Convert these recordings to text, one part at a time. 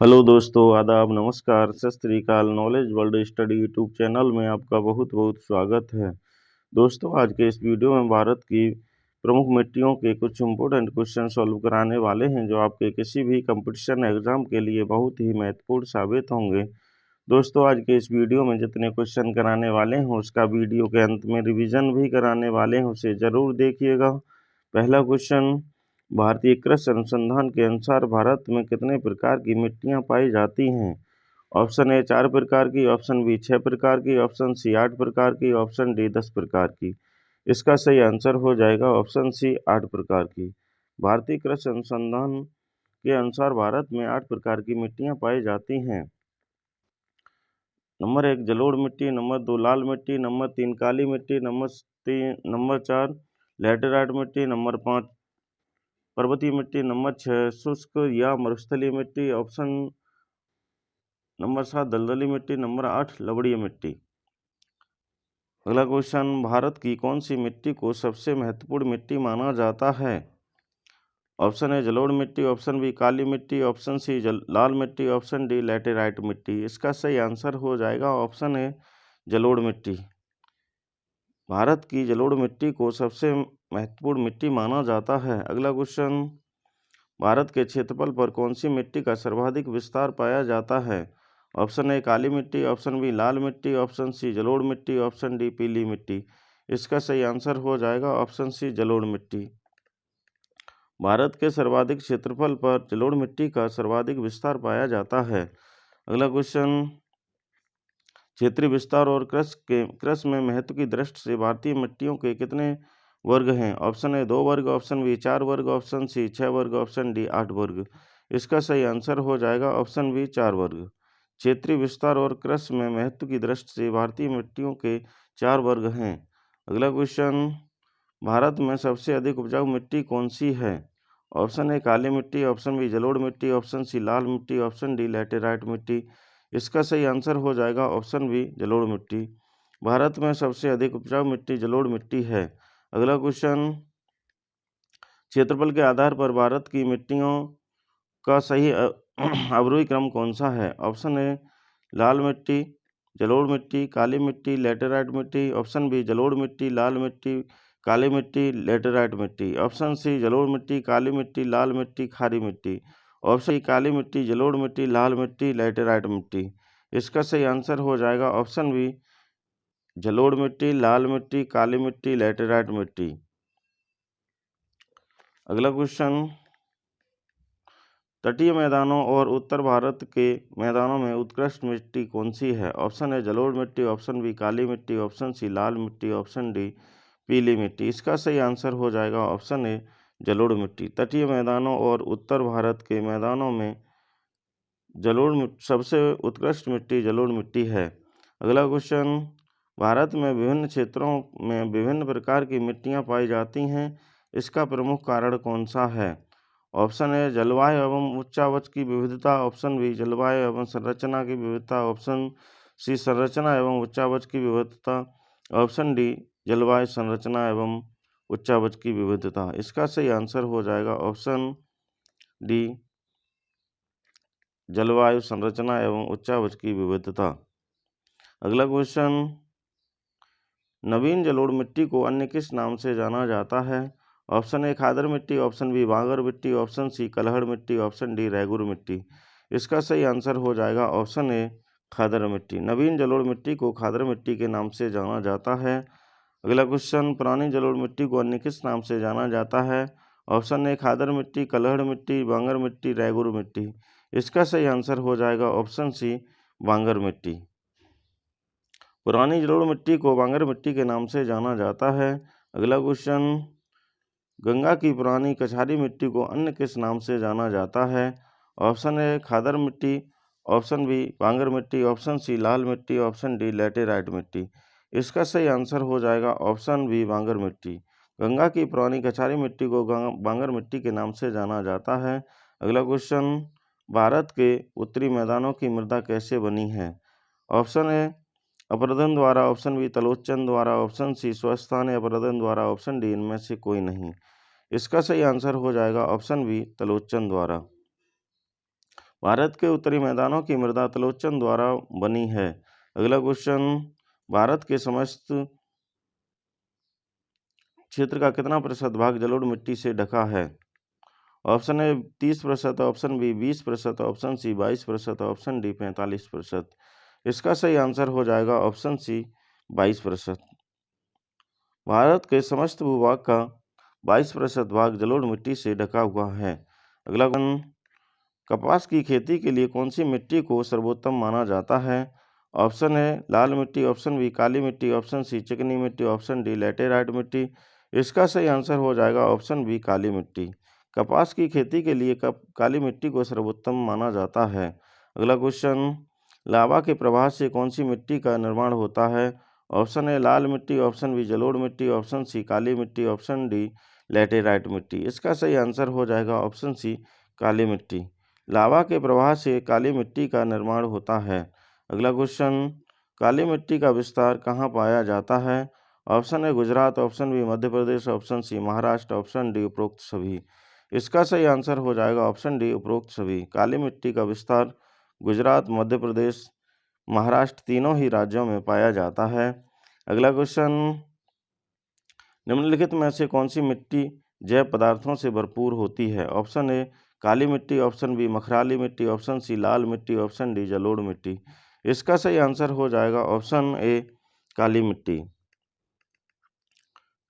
Hello दोस्तों, आदाब, नमस्कार, सत श्री अकाल। Knowledge world study YouTube channel में आपका बहुत बहुत स्वागत है। दोस्तों, आज के इस वीडियो में भारत की प्रमुख मिट्टियों के कुछ इंपॉर्टेंट क्वेश्चन सॉल्व कराने वाले हैं, जो आपके किसी भी कंपटीशन एग्जाम के लिए बहुत ही महत्वपूर्ण साबित होंगे। दोस्तों, आज के इस वीडियो में जितने क्वेश्चन कराने वाले हैं उसका वीडियो के अंत में रिवीजन भी कराने वाले हैं, उसे ज़रूर देखिएगा। पहला क्वेश्चन, भारतीय कृषि अनुसंधान के अनुसार भारत में कितने प्रकार की मिट्टियां पाई जाती हैं? ऑप्शन ए 4 प्रकार की, ऑप्शन बी 6 प्रकार की, ऑप्शन सी 8 प्रकार की, ऑप्शन डी 10 प्रकार की। इसका सही आंसर हो जाएगा ऑप्शन सी 8 प्रकार की। भारतीय कृषि अनुसंधान के अनुसार भारत में 8 प्रकार की मिट्टियां पाई जाती हैं। नंबर 1 जलोढ़ मिट्टी, नंबर 2 लाल मिट्टी, नंबर 3 काली मिट्टी, नंबर 4 लैटेराइट मिट्टी, नंबर 5 पर्वतीय मिट्टी, नंबर 6 शुष्क या मरुस्थलीय मिट्टी, ऑप्शन नंबर 7 दलदली मिट्टी, नंबर 8 लवणीय मिट्टी। अगला क्वेश्चन, भारत की कौन सी मिट्टी को सबसे महत्वपूर्ण मिट्टी माना जाता है? ऑप्शन ए जलोढ़ मिट्टी, ऑप्शन बी काली मिट्टी, ऑप्शन सी लाल मिट्टी, ऑप्शन डी लैटेराइट मिट्टी। इसका सही आंसर हो जाएगा ऑप्शन ए जलोढ़ मिट्टी। भारत की जलोढ़ मिट्टी को सबसे महत्वपूर्ण मिट्टी माना जाता है। अगला क्वेश्चन, भारत के क्षेत्रफल पर कौन सी मिट्टी का सर्वाधिक विस्तार पाया जाता है? ऑप्शन ए काली मिट्टी, ऑप्शन बी लाल मिट्टी, ऑप्शन सी जलोढ़ मिट्टी, ऑप्शन डी पीली मिट्टी। इसका सही आंसर हो जाएगा ऑप्शन सी जलोढ़ मिट्टी। भारत के सर्वाधिक क्षेत्रफल पर जलोढ़ मिट्टी का सर्वाधिक विस्तार पाया जाता है। अगला क्वेश्चन, क्षेत्रीय विस्तार और कृषि में महत्व की दृष्टि से भारतीय मिट्टियों के कितने वर्ग हैं? ऑप्शन ए 2 वर्ग, ऑप्शन बी 4 वर्ग, ऑप्शन सी 6 वर्ग, ऑप्शन डी 8 वर्ग। इसका सही आंसर हो जाएगा ऑप्शन बी 4 वर्ग। क्षेत्रीय विस्तार और कृषि में महत्व की दृष्टि से भारतीय मिट्टियों के 4 वर्ग हैं। अगला क्वेश्चन, भारत में सबसे अधिक उपजाऊ मिट्टी कौन सी है? ऑप्शन ए काली मिट्टी, ऑप्शन बी जलोढ़ मिट्टी, ऑप्शन सी लाल मिट्टी, ऑप्शन डी लैटेराइट मिट्टी। इसका सही आंसर हो जाएगा ऑप्शन बी जलोढ़ मिट्टी। भारत में सबसे अधिक उपजाऊ मिट्टी जलोढ़ मिट्टी है। अगला क्वेश्चन, क्षेत्रफल के आधार पर भारत की मिट्टियों का सही अवरोही क्रम कौन सा है? ऑप्शन ए लाल मिट्टी, जलोढ़ मिट्टी, काली मिट्टी, लैटेराइट मिट्टी, ऑप्शन बी जलोढ़ मिट्टी, लाल मिट्टी, काली मिट्टी, लैटेराइट मिट्टी, ऑप्शन सी जलोढ़ मिट्टी, काली मिट्टी, लाल मिट्टी, खारी मिट्टी, ऑप्शन काली मिट्टी, जलोढ़ मिट्टी, लाल मिट्टी, लैटेराइट मिट्टी। इसका सही आंसर हो जाएगा ऑप्शन बी जलोढ़ मिट्टी, लाल मिट्टी, काली मिट्टी, लैटेराइट मिट्टी। अगला क्वेश्चन, तटीय मैदानों और उत्तर भारत के मैदानों में उत्कृष्ट मिट्टी कौन सी है? ऑप्शन है जलोढ़ मिट्टी, ऑप्शन बी काली मिट्टी, ऑप्शन सी लाल मिट्टी, ऑप्शन डी पीली मिट्टी। इसका सही आंसर हो जाएगा ऑप्शन ए जलोढ़ मिट्टी। तटीय मैदानों और उत्तर भारत के मैदानों में सबसे उत्कृष्ट मिट्टी जलोढ़ मिट्टी है। अगला क्वेश्चन, भारत में विभिन्न क्षेत्रों में विभिन्न प्रकार की मिट्टियाँ पाई जाती हैं, इसका प्रमुख कारण कौन सा है? ऑप्शन ए जलवायु एवं उच्चावच की विविधता, ऑप्शन बी जलवायु एवं संरचना की विविधता, ऑप्शन सी संरचना एवं उच्चावच की विविधता, ऑप्शन डी जलवायु संरचना एवं उच्चावच की विविधता। इसका सही आंसर हो जाएगा ऑप्शन डी जलवायु संरचना एवं उच्चावच की विविधता। अगला क्वेश्चन, नवीन जलोढ़ मिट्टी को अन्य किस नाम से जाना जाता है? ऑप्शन ए खादर मिट्टी, ऑप्शन बी बांगर मिट्टी, ऑप्शन सी कलहड़ मिट्टी, ऑप्शन डी रैगुर मिट्टी। इसका सही आंसर हो जाएगा ऑप्शन ए खादर मिट्टी। नवीन जलोढ़ मिट्टी को खादर मिट्टी के नाम से जाना जाता है। अगला क्वेश्चन, पुरानी जलोढ़ मिट्टी को अन्य किस नाम से जाना जाता है? ऑप्शन ए खादर मिट्टी, कलहड़ मिट्टी, बांगर मिट्टी, रैगुर मिट्टी। इसका सही आंसर हो जाएगा ऑप्शन सी बांगर मिट्टी। पुरानी जलोढ़ मिट्टी को बांगर मिट्टी के नाम से जाना जाता है। अगला क्वेश्चन, गंगा की पुरानी कछारी मिट्टी को अन्य किस नाम से जाना जाता है? ऑप्शन ए खादर मिट्टी, ऑप्शन बी बांगर मिट्टी, ऑप्शन सी लाल मिट्टी, ऑप्शन डी लैटेराइट मिट्टी। इसका सही आंसर हो जाएगा ऑप्शन बी बांगर मिट्टी। गंगा की पुरानी कछारी मिट्टी को बांगर मिट्टी के नाम से जाना जाता है। अगला क्वेश्चन, भारत के उत्तरी मैदानों की मृदा कैसे बनी है? ऑप्शन ए अपरदन द्वारा, ऑप्शन बी तलोचन द्वारा, ऑप्शन सी स्वस्थानीय अपरदन द्वारा, ऑप्शन डी इनमें से कोई नहीं। इसका सही आंसर हो जाएगा ऑप्शन बी तलोचन द्वारा। भारत के उत्तरी मैदानों की मृदा तलोचन द्वारा बनी है। अगला क्वेश्चन, भारत के समस्त क्षेत्र का कितना प्रतिशत भाग जलोढ़ मिट्टी से ढका है? Option A 30%, option B 20%, option C 22%, option D 45%। इसका सही आंसर हो जाएगा ऑप्शन सी 22%। भारत के समस्त भूभाग का 22% भाग जलोढ़ मिट्टी से ढका हुआ है। अगला क्वेश्चन, कपास की खेती के लिए कौन सी मिट्टी को सर्वोत्तम माना जाता है? ऑप्शन है लाल मिट्टी, ऑप्शन बी काली मिट्टी, ऑप्शन सी चिकनी मिट्टी, ऑप्शन डी लैटेराइट मिट्टी। इसका सही आंसर हो जाएगा ऑप्शन बी काली मिट्टी। कपास की खेती के लिए काली मिट्टी को सर्वोत्तम माना जाता है। अगला क्वेश्चन, लावा के प्रवाह से कौन सी मिट्टी का निर्माण होता है? ऑप्शन ए लाल मिट्टी, ऑप्शन बी जलोढ़ मिट्टी, ऑप्शन सी काली मिट्टी, ऑप्शन डी लैटेराइट मिट्टी। इसका सही आंसर हो जाएगा ऑप्शन सी काली मिट्टी। लावा के प्रवाह से काली मिट्टी का निर्माण होता है। अगला क्वेश्चन, काली मिट्टी का विस्तार कहाँ पाया जाता है? Option A Gujarat, option B Madhya Pradesh, option C Maharashtra, option D उपरोक्त सभी। इसका सही आंसर हो जाएगा ऑप्शन डी उपरोक्त सभी। काली मिट्टी का विस्तार गुजरात, मध्य प्रदेश, महाराष्ट्र तीनों ही राज्यों में पाया जाता है। अगला क्वेश्चन, निम्नलिखित में से कौन सी मिट्टी जैव पदार्थों से भरपूर होती है? ऑप्शन ए काली मिट्टी, ऑप्शन बी मखराली मिट्टी, ऑप्शन सी लाल मिट्टी, ऑप्शन डी जलोढ़ मिट्टी। इसका सही आंसर हो जाएगा ऑप्शन ए काली मिट्टी।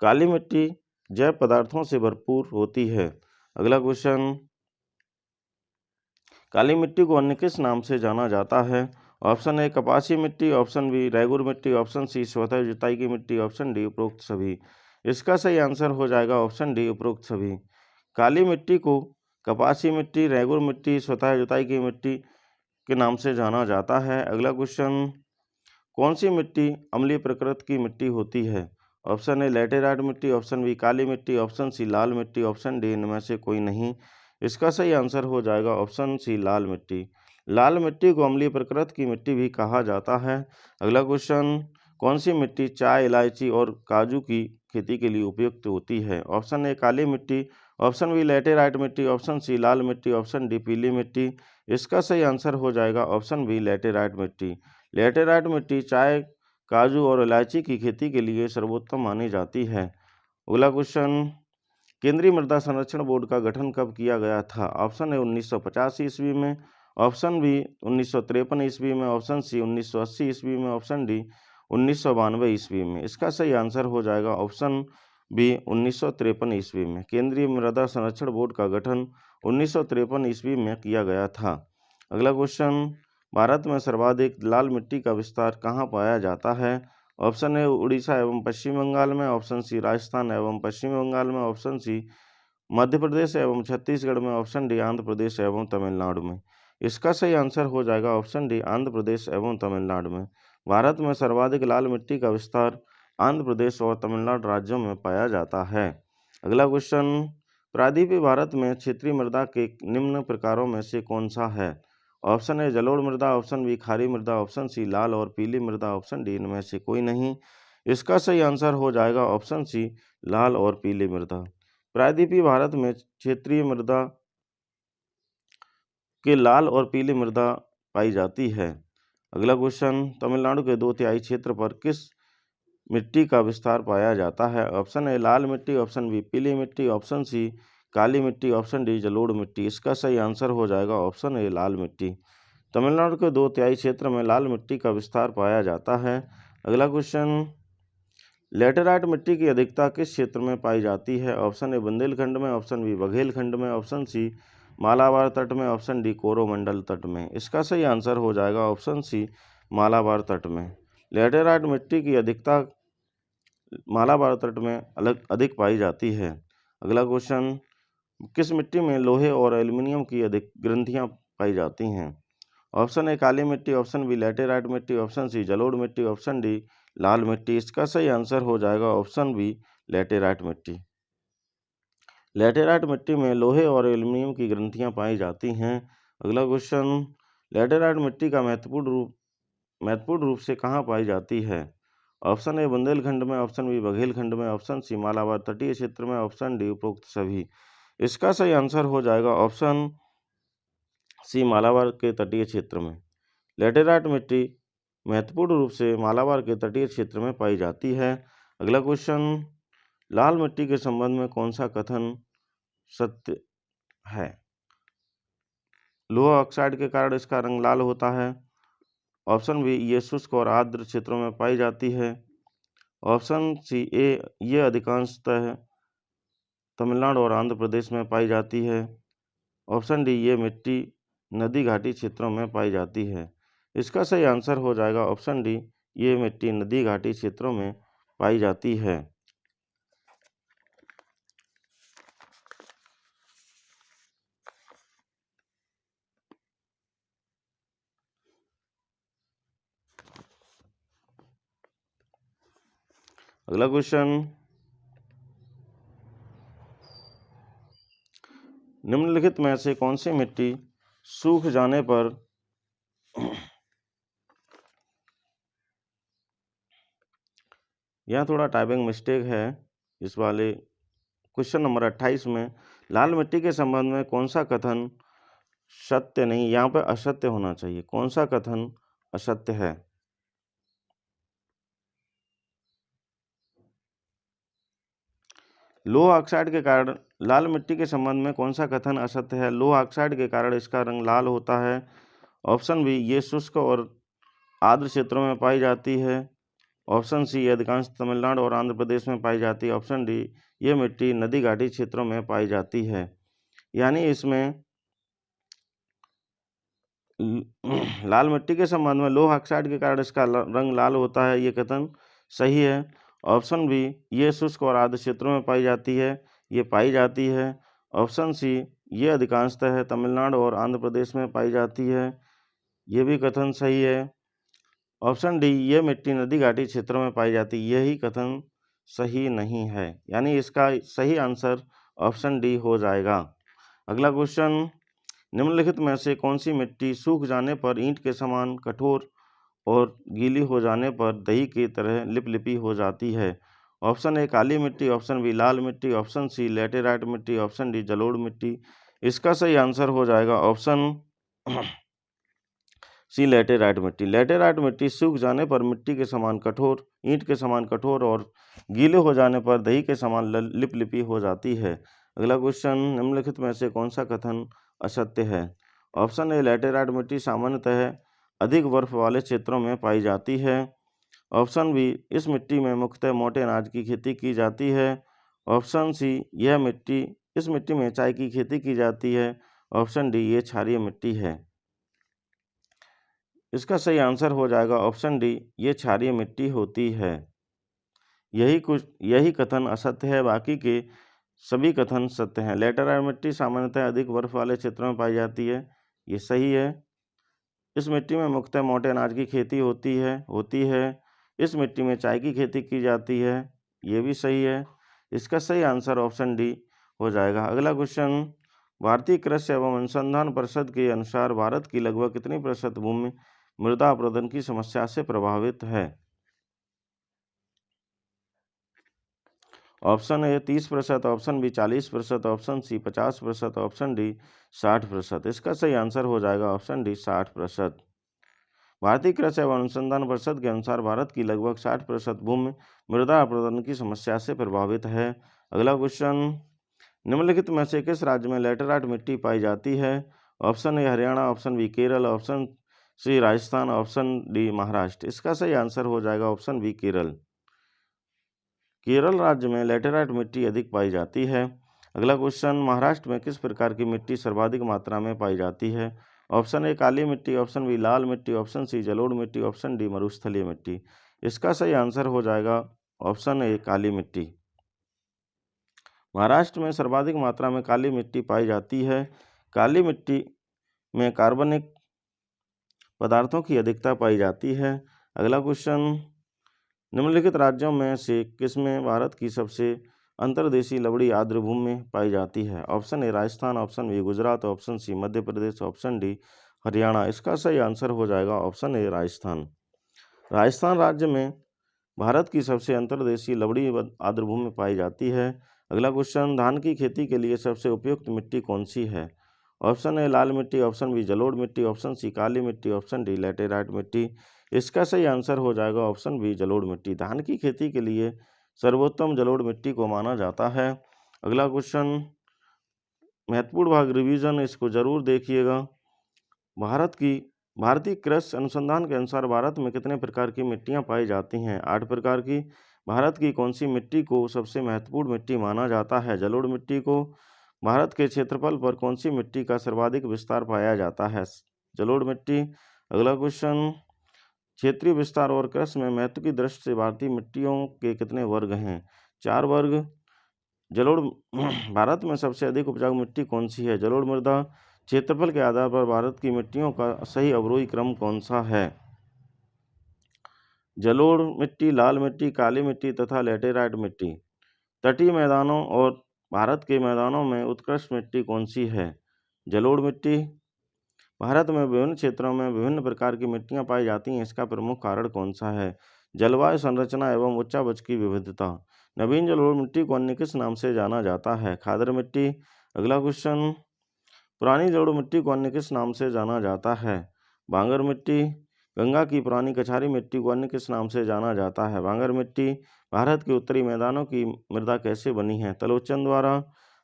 काली मिट्टी जैव पदार्थों से भरपूर होती है। अगला क्वेश्चन, काली मिट्टी को अन्य किस नाम से जाना जाता है? ऑप्शन ए कपासी मिट्टी, ऑप्शन बी रेगुर मिट्टी, ऑप्शन सी स्वतः जुताई की मिट्टी, ऑप्शन डी उपरोक्त सभी। इसका सही आंसर हो जाएगा ऑप्शन डी उपरोक्त सभी। काली मिट्टी को कपासी मिट्टी, रेगुर मिट्टी, स्वतः जुताई की मिट्टी के नाम से जाना जाता है। अगला क्वेश्चन, कौन सी मिट्टी अम्लीय प्रकृति की मिट्टी होती है? ऑप्शन ए लैटेराइट मिट्टी, ऑप्शन बी काली मिट्टी, ऑप्शन सी लाल मिट्टी, ऑप्शन डी इनमें से कोई नहीं। इसका सही आंसर हो जाएगा ऑप्शन सी लाल मिट्टी। लाल मिट्टी को अम्लीय प्रकृति की मिट्टी भी कहा जाता है। अगला क्वेश्चन, कौन सी मिट्टी चाय, इलायची और काजू की खेती के लिए उपयुक्त होती है? ऑप्शन ए काली मिट्टी, ऑप्शन बी लैटेराइट मिट्टी, ऑप्शन सी लाल मिट्टी, ऑप्शन डी पीली मिट्टी। इसका सही आंसर हो जाएगा ऑप्शन बी लैटेराइट मिट्टी। लैटेराइट मिट्टी चाय, काजू और इलायची की खेती के लिए सर्वोत्तम मानी जाती है। अगला क्वेश्चन, केंद्रीय मृदा संरक्षण बोर्ड का गठन कब किया गया था? ऑप्शन ए 1950 ईस्वी में, ऑप्शन बी 1953 ईस्वी में, ऑप्शन सी 1980 ईस्वी में, ऑप्शन डी 1992 ईस्वी में। इसका सही आंसर हो जाएगा ऑप्शन बी 1953 ईस्वी में। केंद्रीय मृदा संरक्षण बोर्ड का गठन 1953 ईस्वी में किया गया था। अगला क्वेश्चन, भारत में सर्वाधिक लाल मिट्टी का विस्तार कहाँ पाया जाता है? ऑप्शन ए उड़ीसा एवं पश्चिम बंगाल में, ऑप्शन सी राजस्थान एवं पश्चिम बंगाल में, ऑप्शन सी मध्य प्रदेश एवं छत्तीसगढ़ में, ऑप्शन डी आंध्र प्रदेश एवं तमिलनाडु में। इसका सही आंसर हो जाएगा ऑप्शन डी आंध्र प्रदेश एवं तमिलनाडु में। भारत में सर्वाधिक लाल मिट्टी का विस्तार आंध्र प्रदेश और तमिलनाडु राज्यों में पाया जाता है। अगला क्वेश्चन, प्रायद्वीपीय भारत में क्षेत्रीय मृदा के निम्न प्रकारों में से कौन सा है? ऑप्शन ए जलोढ़ मृदा, ऑप्शन बी खारी मृदा, ऑप्शन सी लाल और पीली मृदा, ऑप्शन डी इनमें से कोई नहीं। इसका सही आंसर हो जाएगा ऑप्शन सी लाल और पीली मृदा। प्रायद्वीपीय भारत में क्षेत्रीय मृदा के लाल और पीली मृदा पाई जाती है। अगला क्वेश्चन, तमिलनाडु के 2/3 क्षेत्र पर किस मिट्टी का विस्तार पाया जाता है? ऑप्शन ए लाल मिट्टी, ऑप्शन बी पीली मिट्टी, ऑप्शन सी काली मिट्टी, ऑप्शन डी जलोढ़ मिट्टी। इसका सही आंसर हो जाएगा ऑप्शन ए लाल मिट्टी। तमिलनाडु के 2/3 क्षेत्र में लाल मिट्टी का विस्तार पाया जाता है। अगला क्वेश्चन, लैटेराइट मिट्टी की अधिकता किस क्षेत्र में पाई जाती है? ऑप्शन ए बुंदेलखंड में, ऑप्शन बी बघेलखंड में, ऑप्शन सी मालाबार तट में, ऑप्शन डी कोरोमंडल तट में। इसका सही आंसर हो जाएगा ऑप्शन सी मालाबार तट में। लैटेराइट मिट्टी की अधिकता मालाबार तट में अधिक पाई जाती है। अगला क्वेश्चन, किस मिट्टी में लोहे और एल्युमिनियम की अधिक ग्रंथियां पाई जाती हैं? ऑप्शन ए काली मिट्टी, ऑप्शन बी लैटेराइट मिट्टी, ऑप्शन सी जलोढ़ मिट्टी, ऑप्शन डी लाल मिट्टी। इसका सही आंसर हो जाएगा ऑप्शन बी लैटेराइट मिट्टी। लैटेराइट मिट्टी में लोहे और एल्युमिनियम की ग्रंथियां पाई जाती हैं। अगला क्वेश्चन, लैटेराइट मिट्टी का महत्वपूर्ण रूप से कहाँ पाई जाती है? ऑप्शन ए बुंदेलखंड में, ऑप्शन बी बघेलखंड में, ऑप्शन सी मालाबार तटीय क्षेत्र में, ऑप्शन डी उपरोक्त सभी। इसका सही आंसर हो जाएगा ऑप्शन सी मालाबार के तटीय क्षेत्र में। लैटेराइट मिट्टी महत्वपूर्ण रूप से मालाबार के तटीय क्षेत्र में पाई जाती है। अगला क्वेश्चन, लाल मिट्टी के संबंध में कौन सा कथन सत्य है? लोहा ऑक्साइड के कारण इसका रंग लाल होता है। ऑप्शन बी, ये शुष्क और आर्द्र क्षेत्रों में पाई जाती है। ऑप्शन सी ए, ये अधिकांशतः तमिलनाडु और आंध्र प्रदेश में पाई जाती है। ऑप्शन डी, ये मिट्टी नदी घाटी क्षेत्रों में पाई जाती है। इसका सही आंसर हो जाएगा ऑप्शन डी, ये मिट्टी नदी घाटी क्षेत्रों में पाई जाती है। अगला क्वेश्चन, निम्नलिखित में से कौन सी मिट्टी सूख जाने पर यहाँ थोड़ा टाइपिंग मिस्टेक है इस वाले क्वेश्चन नंबर 28 में। लाल मिट्टी के संबंध में कौन सा कथन सत्य नहीं, यहाँ पर असत्य होना चाहिए। कौन सा कथन असत्य है? लोहा ऑक्साइड के कारण लाल मिट्टी के संबंध में कौन सा कथन असत्य है? लोहा ऑक्साइड के कारण इसका रंग लाल होता है। ऑप्शन बी, ये शुष्क और आर्द्र क्षेत्रों में पाई जाती है। ऑप्शन सी, ये अधिकांश तमिलनाडु और आंध्र प्रदेश में पाई जाती है। ऑप्शन डी, ये मिट्टी नदी घाटी क्षेत्रों में पाई जाती है। यानी इसमें लाल मिट्टी के संबंध में लोहा ऑक्साइड के कारण इसका रंग लाल होता है, ये कथन सही है। ऑप्शन बी, ये शुष्क और आर्द्र क्षेत्रों में पाई जाती है, ये पाई जाती है। ऑप्शन सी, ये अधिकांशतः तमिलनाडु और आंध्र प्रदेश में पाई जाती है, ये भी कथन सही है। ऑप्शन डी, ये मिट्टी नदी घाटी क्षेत्रों में पाई जाती है, यही कथन सही नहीं है। यानी इसका सही आंसर ऑप्शन डी हो जाएगा। अगला क्वेश्चन, निम्नलिखित में से कौन सी मिट्टी सूख जाने पर ईंट के समान कठोर और गीली हो जाने पर दही की तरह लिपलिपी हो जाती है? ऑप्शन ए, काली मिट्टी। ऑप्शन बी, लाल मिट्टी। ऑप्शन सी, लैटेराइट मिट्टी। ऑप्शन डी, जलोढ़ मिट्टी। इसका सही आंसर हो जाएगा ऑप्शन सी, लैटेराइट मिट्टी। लैटेराइट मिट्टी सूख जाने पर मिट्टी के समान कठोर, ईंट के समान कठोर और गीले हो जाने पर दही के समान लिपलिपी हो जाती है। अगला क्वेश्चन, निम्नलिखित में से कौन सा कथन असत्य है? ऑप्शन ए, लैटेराइट मिट्टी सामान्यतः अधिक बर्फ वाले क्षेत्रों में पाई जाती है। ऑप्शन बी, इस मिट्टी में मुख्यतः मोटे अनाज की खेती की जाती है। ऑप्शन सी, इस मिट्टी में चाय की खेती की जाती है। ऑप्शन डी, ये क्षारीय मिट्टी है। इसका सही आंसर हो जाएगा ऑप्शन डी, ये क्षारीय मिट्टी होती है। यही कथन असत्य है, बाकी के सभी कथन सत्य हैं। लैटेराइट मिट्टी सामान्यतः अधिक बर्फ वाले क्षेत्रों में पाई जाती है, ये सही है। इस मिट्टी में मुख्यतः मोटे अनाज की खेती होती है। इस मिट्टी में चाय की खेती की जाती है, ये भी सही है। इसका सही आंसर ऑप्शन डी हो जाएगा। अगला क्वेश्चन, भारतीय कृषि एवं अनुसंधान परिषद के अनुसार भारत की लगभग कितनी प्रतिशत भूमि मृदा अपरदन की समस्या से प्रभावित है? Option A 30%, option B 40%, option C 50%, option D 60%। इसका सही आंसर हो जाएगा ऑप्शन डी 60%। भारतीय कृषि एवं अनुसंधान परिषद के अनुसार भारत की लगभग 60% भूमि मृदा अपरदन की समस्या से प्रभावित है। अगला क्वेश्चन, निम्नलिखित में से किस राज्य में लैटेराइट मिट्टी पाई जाती है? Option A Haryana, option B Kerala, option C Rajasthan, option D Maharashtra. इसका सही आंसर हो जाएगा ऑप्शन बी केरल। केरल राज्य में लैटेराइट मिट्टी अधिक पाई जाती है। अगला क्वेश्चन, महाराष्ट्र में किस प्रकार की मिट्टी सर्वाधिक मात्रा में पाई जाती है? ऑप्शन ए काली मिट्टी, ऑप्शन बी लाल मिट्टी, ऑप्शन सी जलोढ़ मिट्टी, ऑप्शन डी मरुस्थलीय मिट्टी। इसका सही आंसर हो जाएगा ऑप्शन ए काली मिट्टी। महाराष्ट्र में सर्वाधिक मात्रा में काली मिट्टी पाई जाती है। काली मिट्टी में कार्बनिक पदार्थों की अधिकता पाई जाती है। अगला क्वेश्चन, निम्नलिखित राज्यों में से किसमें भारत की सबसे अंतर्देशीय लवड़ी आर्द्र भूमि में पाई जाती है? Option A Rajasthan, option B Gujarat, option C Madhya Pradesh, option D Haryana. इसका सही आंसर हो जाएगा ऑप्शन ए राजस्थान। राजस्थान राज्य में भारत की सबसे अंतर्देशीय लवड़ी आर्द्र भूमि पाई जाती है। अगला क्वेश्चन, धान की खेती के लिए सबसे उपयुक्त मिट्टी कौन सी है? ऑप्शन ए लाल मिट्टी, ऑप्शन बी जलोढ़ मिट्टी, ऑप्शन सी काली मिट्टी, ऑप्शन डी लैटेराइट मिट्टी। इसका सही आंसर हो जाएगा ऑप्शन बी जलोढ़ मिट्टी। धान की खेती के लिए सर्वोत्तम जलोढ़ मिट्टी को माना जाता है। अगला क्वेश्चन महत्वपूर्ण भाग रिवीजन, इसको जरूर देखिएगा। भारतीय कृषि अनुसंधान के अनुसार भारत में कितने प्रकार की मिट्टियां पाई जाती हैं? 8 प्रकार की। भारत की कौन सी मिट्टी को सबसे महत्वपूर्ण मिट्टी माना जाता है? जलोढ़ मिट्टी को। भारत के क्षेत्रफल पर कौन सी मिट्टी का सर्वाधिक विस्तार पाया जाता है? जलोढ़ मिट्टी। अगला क्वेश्चन क्षेत्रीय विस्तार और कृषि में महत्व की दृष्टि से भारतीय मिट्टियों के कितने वर्ग हैं? 4 वर्ग। जलोढ़ भारत में सबसे अधिक उपजाऊ मिट्टी कौन सी है? जलोढ़ मृदा। क्षेत्रफल के आधार पर भारत की मिट्टियों का सही अवरोही क्रम कौन सा है? जलोढ़ मिट्टी, लाल मिट्टी, काली मिट्टी तथा लैटेराइट मिट्टी। तटीय मैदानों और भारत के मैदानों में उत्कृष्ट मिट्टी कौन सी है? जलोढ़ मिट्टी। भारत में विभिन्न क्षेत्रों में विभिन्न प्रकार की मिट्टियां पाई जाती हैं, इसका प्रमुख कारण कौन सा है? जलवायु संरचना एवं उच्चावच की विविधता। नवीन जलोढ़ मिट्टी को अन्य किस नाम से जाना जाता है? खादर मिट्टी। अगला क्वेश्चन पुरानी जलोढ़ मिट्टी को अन्य किस नाम से जाना जाता है? बांगर मिट्टी। गंगा की पुरानी कछारी मिट्टी को अन्य किस नाम से जाना जाता है? बांगर मिट्टी। भारत के उत्तरी मैदानों की मृदा कैसे बनी है? तलोचन द्वारा।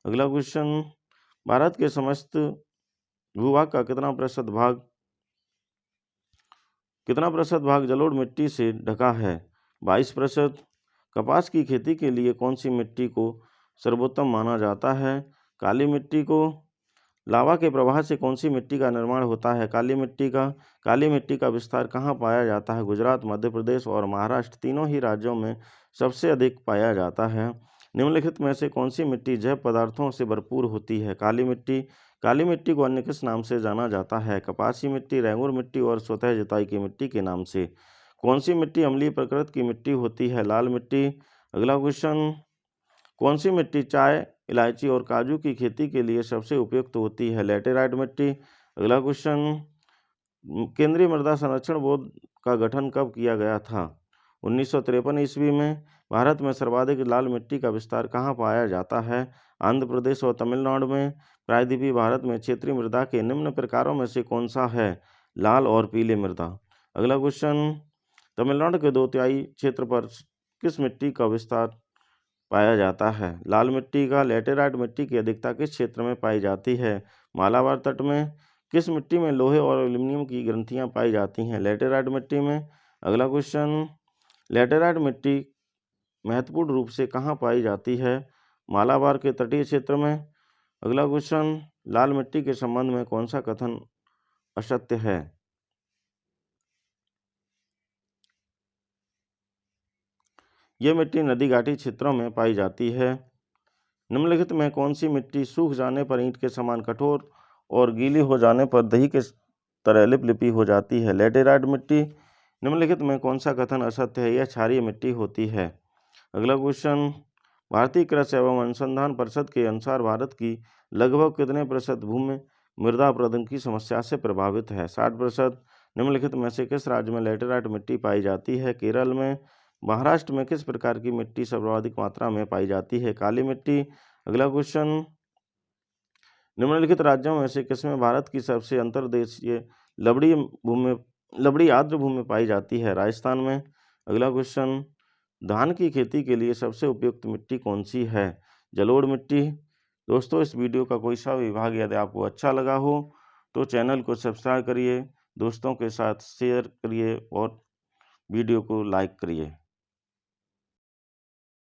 अगला क्वेश्चन भारत के समस्त भूभाग का कितना प्रतिशत भाग जलोढ़ मिट्टी से ढका है? 22%। कपास की खेती के लिए कौन सी मिट्टी को सर्वोत्तम माना जाता है? काली मिट्टी को। लावा के प्रवाह से कौन सी मिट्टी का निर्माण होता है? काली मिट्टी का। काली मिट्टी का विस्तार कहाँ पाया जाता है? गुजरात, मध्य प्रदेश और महाराष्ट्र तीनों ही राज्यों में सबसे अधिक पाया जाता है। निम्नलिखित में से कौन सी मिट्टी जैव पदार्थों से भरपूर होती है? काली मिट्टी। काली मिट्टी को अन्य किस नाम से जाना जाता है? कपासी मिट्टी, रेंगुर मिट्टी और स्वतः जुताई की मिट्टी के नाम से। कौन सी मिट्टी अम्लीय प्रकृति की मिट्टी होती है? लाल मिट्टी। अगला क्वेश्चन कौन सी मिट्टी चाय, इलायची और काजू की खेती के लिए सबसे उपयुक्त होती है? लैटेराइट मिट्टी। अगला क्वेश्चन केंद्रीय मृदा संरक्षण बोर्ड का गठन कब किया गया था? 1953 ईस्वी में। भारत में सर्वाधिक लाल मिट्टी का विस्तार कहाँ पाया जाता है? आंध्र प्रदेश और तमिलनाडु में। प्रायद्वीपीय भारत में क्षेत्रीय मृदा के निम्न प्रकारों में से कौन सा है? लाल और पीले मृदा। अगला क्वेश्चन तमिलनाडु के 2/3 क्षेत्र पर किस मिट्टी का विस्तार पाया जाता है? लाल मिट्टी का। लैटेराइट मिट्टी की अधिकता किस क्षेत्र में पाई जाती है? मालाबार तट में। किस मिट्टी में लोहे और एल्यूमिनियम की ग्रंथियां पाई जाती हैं? लैटेराइट मिट्टी में। अगला क्वेश्चन लैटेराइट मिट्टी महत्वपूर्ण रूप से कहाँ पाई जाती है? मालाबार के तटीय क्षेत्र में। अगला क्वेश्चन लाल मिट्टी के संबंध में कौन सा कथन असत्य है? यह मिट्टी नदी घाटी क्षेत्रों में पाई जाती है। निम्नलिखित में कौन सी मिट्टी सूख जाने पर ईंट के समान कठोर और गीली हो जाने पर दही के तरह लिपलिपी हो जाती है? लैटेराइट मिट्टी। निम्नलिखित में कौन सा कथन असत्य है? यह क्षारीय मिट्टी होती है। अगला क्वेश्चन भारतीय कृषि एवं अनुसंधान परिषद के अनुसार भारत की लगभग कितने प्रतिशत भूमि मृदा अपरदन की समस्या से प्रभावित है? 60%। निम्नलिखित में से किस राज्य में लैटेराइट मिट्टी पाई जाती है? केरल में। महाराष्ट्र में किस प्रकार की मिट्टी सर्वाधिक मात्रा में पाई जाती है? काली मिट्टी। अगला क्वेश्चन निम्नलिखित राज्यों में से किसमें भारत की सबसे अंतर्देशीय लबड़ी आर्द्र भूमि पाई जाती है? राजस्थान में। अगला क्वेश्चन धान की खेती के लिए सबसे उपयुक्त मिट्टी कौन सी है? जलोढ़ मिट्टी। दोस्तों इस वीडियो का कोई सा विभाग यदि आपको अच्छा लगा हो तो चैनल को सब्सक्राइब करिए, दोस्तों के साथ शेयर करिए और वीडियो को लाइक करिए।